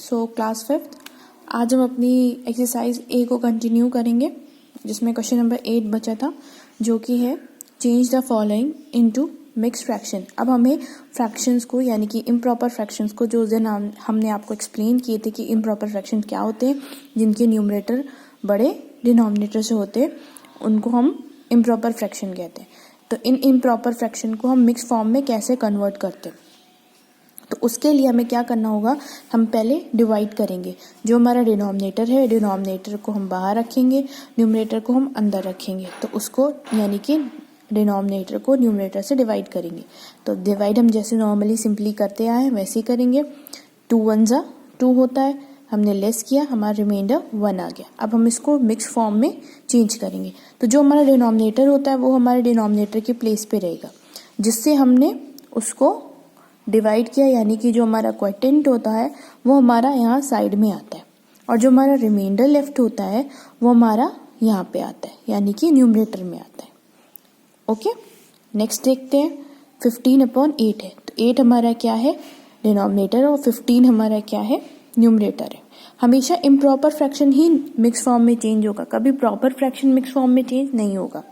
So class 5th आज हम अपनी एक्सरसाइज ए को कंटिन्यू करेंगे, जिसमें क्वेश्चन नंबर 8 बचा था, जो कि है change the following into mix fraction. अब हमें फ्रैक्शंस को यानी कि इम्प्रॉपर फ्रैक्शंस को, जो उस दिन हमने आपको एक्सप्लेन किए थे कि इम्प्रॉपर फ्रैक्शन क्या होते हैं, जिनके न्यूमरेटर बड़े डिनोमिनेटर से होते हैं, उनको हम इम्प्रॉपर फ्रैक्शन कहते हैं। तो इन इम्प्रॉपर फ्रैक्शन को हम मिक्स फॉर्म में कैसे कन्वर्ट करते हैं, तो उसके लिए हमें क्या करना होगा, हम पहले डिवाइड करेंगे। जो हमारा डिनोमिनेटर है, डिनोमिनेटर को हम बाहर रखेंगे, न्यूमरेटर को हम अंदर रखेंगे। तो उसको यानी कि डिनोमिनेटर को न्यूमरेटर से डिवाइड करेंगे। तो डिवाइड हम जैसे नॉर्मली सिंपली करते आए हैं वैसे ही करेंगे। 2 1 2 होता है, हमने लेस किया, हमारा रिमाइंडर 1 आ गया। अब हम इसको मिक्स फॉर्म में चेंज करेंगे। तो जो हमारा डिनोमिनेटर होता है वो हमारे डिनोमिनेटर के प्लेस पे रहेगा, जिससे हमने उसको डिवाइड किया, यानी कि जो हमारा क्वोटिएंट होता है वो हमारा यहाँ साइड में आता है, और जो हमारा रिमाइंडर लेफ्ट होता है वो हमारा यहाँ पे आता है, यानी कि न्यूमरेटर में आता है। ओके, नेक्स्ट देखते हैं। 15/8 है, तो 8 हमारा क्या है, डिनोमिनेटर, और 15 हमारा क्या है, न्यूमरेटर है। हमेशा इम्प्रॉपर फ्रैक्शन ही मिक्स फॉर्म में चेंज होगा, कभी प्रॉपर फ्रैक्शन मिक्स फॉर्म में चेंज नहीं होगा।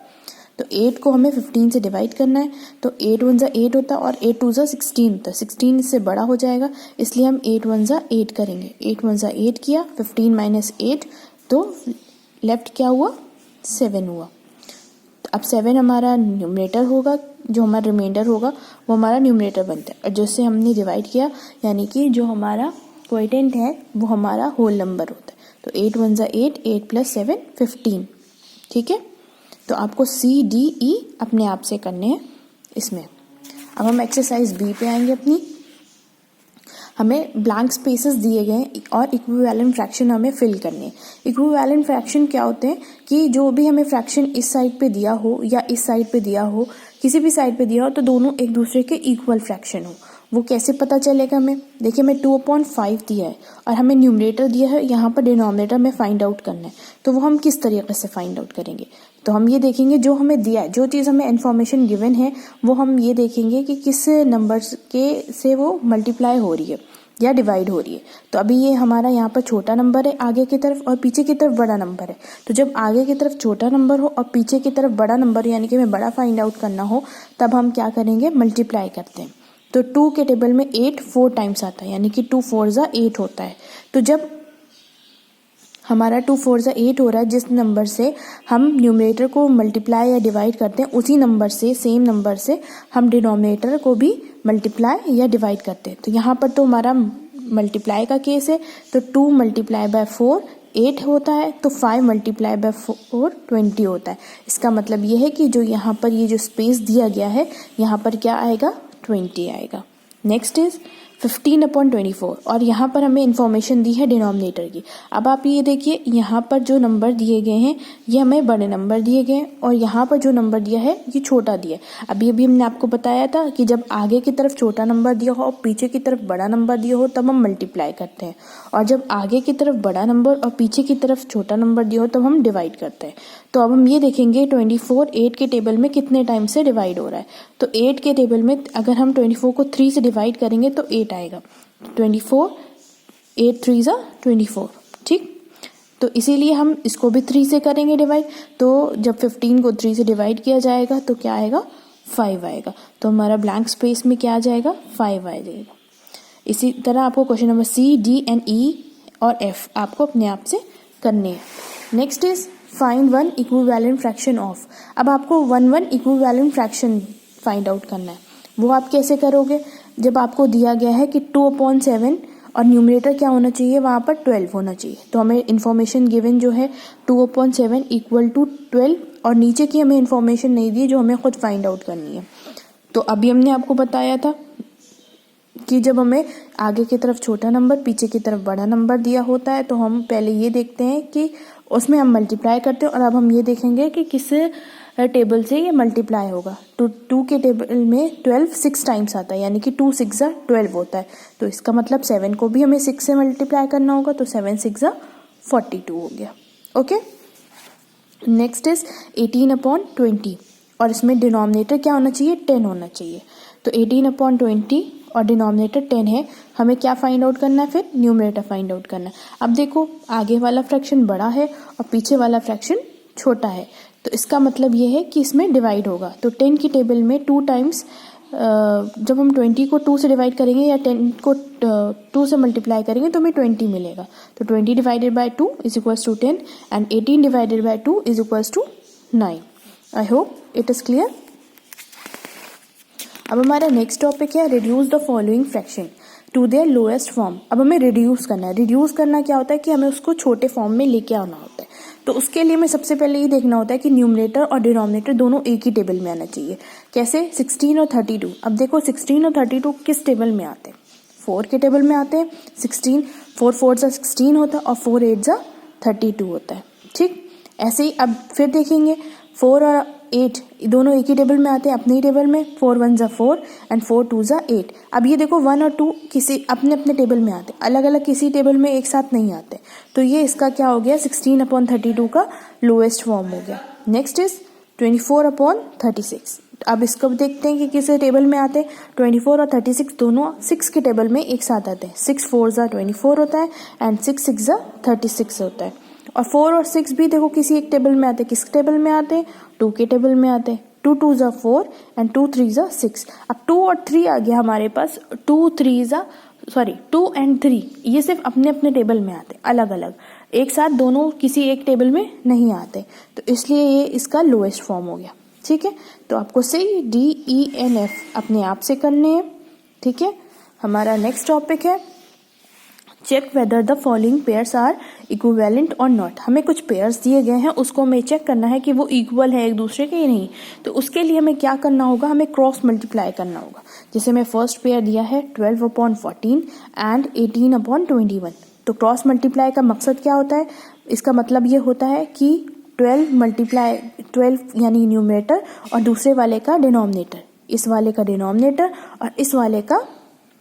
तो 8 को हमें 15 से डिवाइड करना है। तो 8 1 8 होता है और 8 2 16 होता है। 16 इससे बड़ा हो जाएगा, इसलिए हम 8 1 8 करेंगे। 8 1 8 किया, 15 - 8, तो लेफ्ट क्या हुआ, 7 हुआ। तो अब 7 हमारा न्यूमरेटर होगा, जो हमारा रिमाइंडर होगा वो हमारा न्यूमरेटर बनता है, और जिससे हमने डिवाइड किया, यानी कि जो हमारा क्वोटिएंट है वो हमारा होल नंबर होता है। तो 8 1 8, 8 + 7 15। ठीक है, तो आपको CDE अपने आप से करने हैं इसमें। अब हम एक्सरसाइज बी पे आएंगे अपनी। हमें ब्लैंक स्पेसेस दिए गए और इक्विवेलेंट फ्रैक्शन हमें फिल करने हैं। इक्विवेलेंट फ्रैक्शन क्या होते हैं कि जो भी हमें फ्रैक्शन इस साइड पे दिया हो या इस साइड पे दिया हो, किसी भी साइड पे दिया हो, तो दोनों एक दूसरे के इक्वल फ्रैक्शन हो। वो कैसे पता चलेगा हमें, देखिए हमें 2/5 दिया है और हमें न्यूमरेटर दिया है, यहाँ पर डिनोमिनेटर में फाइंड आउट करना है। तो वो हम किस तरीके से फाइंड आउट करेंगे, तो हम ये देखेंगे जो हमें दिया है, जो चीज़ हमें इन्फॉर्मेशन गिवन है, वो हम ये देखेंगे कि किस नंबर के से वो मल्टीप्लाई हो रही है या डिवाइड हो रही है। तो अभी ये हमारा यहाँ पर छोटा नंबर है आगे की तरफ, और पीछे की तरफ बड़ा नंबर है। तो जब आगे की तरफ छोटा नंबर हो और पीछे की तरफ बड़ा नंबर, यानी कि हमें बड़ा फाइंड आउट करना हो, तब हम क्या करेंगे, मल्टीप्लाई करते हैं। तो 2 के टेबल में 8 4 टाइम्स आता है, यानी कि 2 4 8 होता है। तो जब हमारा 2 4 8 हो रहा है, जिस नंबर से हम न्यूमरेटर को मल्टीप्लाई या डिवाइड करते हैं, उसी नंबर से, सेम नंबर से हम डिनोमिनेटर को भी मल्टीप्लाई या डिवाइड करते हैं। तो यहाँ पर तो हमारा मल्टीप्लाई का केस है, तो 2 × 4 8 होता है, तो 5 × 4 20 होता है। इसका मतलब ये है कि जो यहाँ पर ये जो स्पेस दिया गया है, यहाँ पर क्या आएगा, 20 आएगा। नेक्स्ट इज 15/24, और यहाँ पर हमें इंफॉर्मेशन दी है डिनोमिनेटर की। अब आप ये देखिए, यहाँ पर जो नंबर दिए गए हैं ये हमें बड़े नंबर दिए गए हैं, और यहाँ पर जो नंबर दिया है ये छोटा दिया है। अभी अभी हमने आपको बताया था कि जब आगे की तरफ छोटा नंबर दिया हो और पीछे की तरफ बड़ा नंबर दिया हो, तब हम मल्टीप्लाई करते हैं, और जब आगे की तरफ बड़ा नंबर और पीछे की तरफ छोटा नंबर दिया हो तब हम डिवाइड करते हैं। तो अब हम ये देखेंगे 24 8 के टेबल में कितने टाइम से डिवाइड हो रहा है। तो 8 के टेबल में अगर हम 24 को 3 से डिवाइड करेंगे तो 8 आएगा। 24 8 3 24, ठीक। तो इसीलिए हम इसको भी 3 से करेंगे डिवाइड। तो जब 15 को 3 से डिवाइड किया जाएगा तो क्या आएगा, 5 आएगा। तो हमारा ब्लैंक स्पेस में क्या आ जाएगा, 5 आ जाएगा। इसी तरह आपको question number C D and E और F आपको अपने आप से करने हैं। Next is find 1 equivalent fraction of. अब आपको 1 इक्विवेलेंट फ्रैक्शन फाइंड आउट करना है। वो आप कैसे करोगे, जब आपको दिया गया है कि 2/7 और न्यूमरेटर क्या होना चाहिए, वहाँ पर 12 होना चाहिए। तो हमें इन्फॉर्मेशन गिवन जो है 2/7 = 12, और नीचे की हमें इन्फॉर्मेशन नहीं दी, जो हमें खुद फाइंड आउट करनी है। तो अभी हमने आपको बताया था कि जब हमें आगे की तरफ छोटा नंबर, पीछे की तरफ बड़ा नंबर दिया होता है, तो हम पहले ये देखते हैं कि उसमें हम मल्टीप्लाई करते हैं, और अब हम ये देखेंगे कि किस टेबल से ये मल्टीप्लाई होगा। तो 2 के टेबल में 12 6 टाइम्स आता है, यानी कि 2 6 12 होता है। तो इसका मतलब 7 को भी हमें 6 से मल्टीप्लाई करना होगा, तो 7 6 42 हो गया। ओके, नेक्स्ट इज 18/20, और इसमें डिनोमिनेटर क्या होना चाहिए, 10 होना चाहिए। तो 18/20 और डिनोमिनेटर 10 है, हमें क्या फाइंड आउट करना है, फिर न्यूमरेटर फाइंड आउट करना है। अब देखो आगे वाला फ्रैक्शन बड़ा है और पीछे वाला फ्रैक्शन छोटा है, तो इसका मतलब ये है कि इसमें डिवाइड होगा। तो 10 की टेबल में 2 टाइम्स जब हम 20 को 2 से डिवाइड करेंगे या 10 को 2 से मल्टीप्लाई करेंगे तो हमें 20 मिलेगा। तो 20 divided by 2 is equals to 10 and 18 divided by 2 is equals to 9। I hope it is clear. अब हमारा नेक्स्ट टॉपिक है reduce the following fraction to their lowest form. अब हमें रिड्यूस करना है। रिड्यूस करना क्या होता है कि हमें उसको छोटे फॉर्म में लेके आना होता है। तो उसके लिए हमें सबसे पहले ये देखना होता है कि न्यूमरेटर और डिनोमिनेटर दोनों एक ही टेबल में आना चाहिए। कैसे? 16 और 32। अब देखो 16 और 32 किस टेबल में आते हैं? 4 के टेबल में आते हैं। 16 4 4 जा 16 होता है और 4 8 जा 32 होता है। ठीक, ऐसे ही अब फिर देखेंगे 4 और 8 दोनों एक ही टेबल में आते हैं, अपने ही टेबल में। 4 1 जा 4 एंड 4 2 जा 8। अब ये देखो 1 और 2 किसी अपने अपने टेबल में आते हैं, अलग अलग किसी टेबल में एक साथ नहीं आते। तो ये इसका क्या हो गया? 16/32 का लोएस्ट फॉर्म हो गया। Next is 24/36। अब इसको देखते हैं कि किस टेबल में आते हैं। 24 और 36 दोनों 6 के टेबल में एक साथ आते हैं। 6 4 जा 24 होता है एंड 6 6 जा 36 होता है। और 4 और 6 भी देखो किसी एक टेबल में आते हैं। किस टेबल में आते हैं? 2 के टेबल में आते हैं। 2 2 जा 4 एंड 2 3 जा 6। अब 2 और 3 आ गया हमारे पास। 2 एंड 3 ये सिर्फ अपने अपने टेबल में आते हैं, अलग अलग, एक साथ दोनों किसी एक टेबल में नहीं आते। तो इसलिए ये इसका लोएस्ट फॉर्म हो गया। ठीक है, तो आपको C D E N F अपने आप से करने हैं। ठीक है, हमारा नेक्स्ट टॉपिक है check whether the following pairs are equivalent और नॉट। हमें कुछ पेयर्स दिए गए हैं, उसको हमें चेक करना है कि वो इक्वल है एक दूसरे के या नहीं। तो उसके लिए हमें क्या करना होगा? हमें क्रॉस मल्टीप्लाई करना होगा। जैसे हमें फर्स्ट पेयर दिया है 12/14 एंड 18/21। तो क्रॉस मल्टीप्लाई का मकसद क्या होता है? इसका मतलब ये होता है कि 12 यानी न्यूमरेटर और दूसरे वाले का डिनोमिनेटर, इस वाले का डिनोमिनेटर और इस वाले का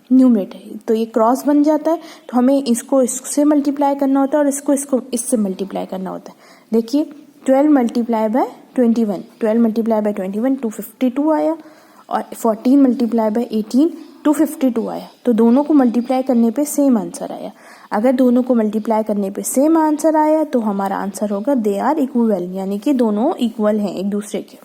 न्यूमरेटर, तो ये क्रॉस बन जाता है। तो हमें इसको इससे मल्टीप्लाई करना होता है और इसको इससे मल्टीप्लाई करना होता है। देखिए 12 मल्टीप्लाई बाय 21, 12 मल्टीप्लाई बाय 21 252 आया और 14 मल्टीप्लाई बाय 18 252 आया। तो दोनों को मल्टीप्लाई करने पे सेम आंसर आया। अगर दोनों को मल्टीप्लाई करने पे सेम आंसर आया तो हमारा आंसर होगा दे आर इक्वल, यानी कि दोनों इक्वल हैं एक दूसरे के।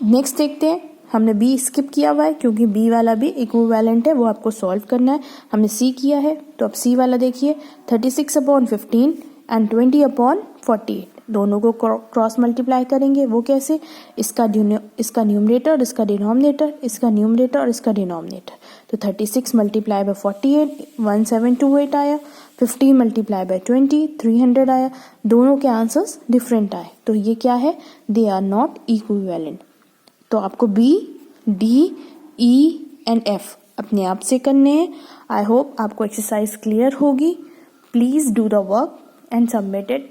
नेक्स्ट देखते हैं, हमने बी स्किप किया हुआ है क्योंकि बी वाला भी इक्विवेलेंट है, वो आपको सॉल्व करना है। हमने सी किया है, तो अब सी वाला देखिए 36/15 एंड 20/48 दोनों को क्रॉस मल्टीप्लाई करेंगे। वो कैसे? इसका न्यूमरेटर, इसका डिनोमिनेटर, इसका न्यूमरेटर और इसका डिनोमिनेटर। तो 36 मल्टीप्लाई बाय 48 1728 आया। 15 मल्टीप्लाई बाय 20 300 आया। दोनों के आंसर्स डिफरेंट आए, तो ये क्या है? They are not equivalent. तो आपको B, D, E and F अपने आप से करने हैं। आई होप आपको एक्सरसाइज क्लियर होगी। Please do the work and submit it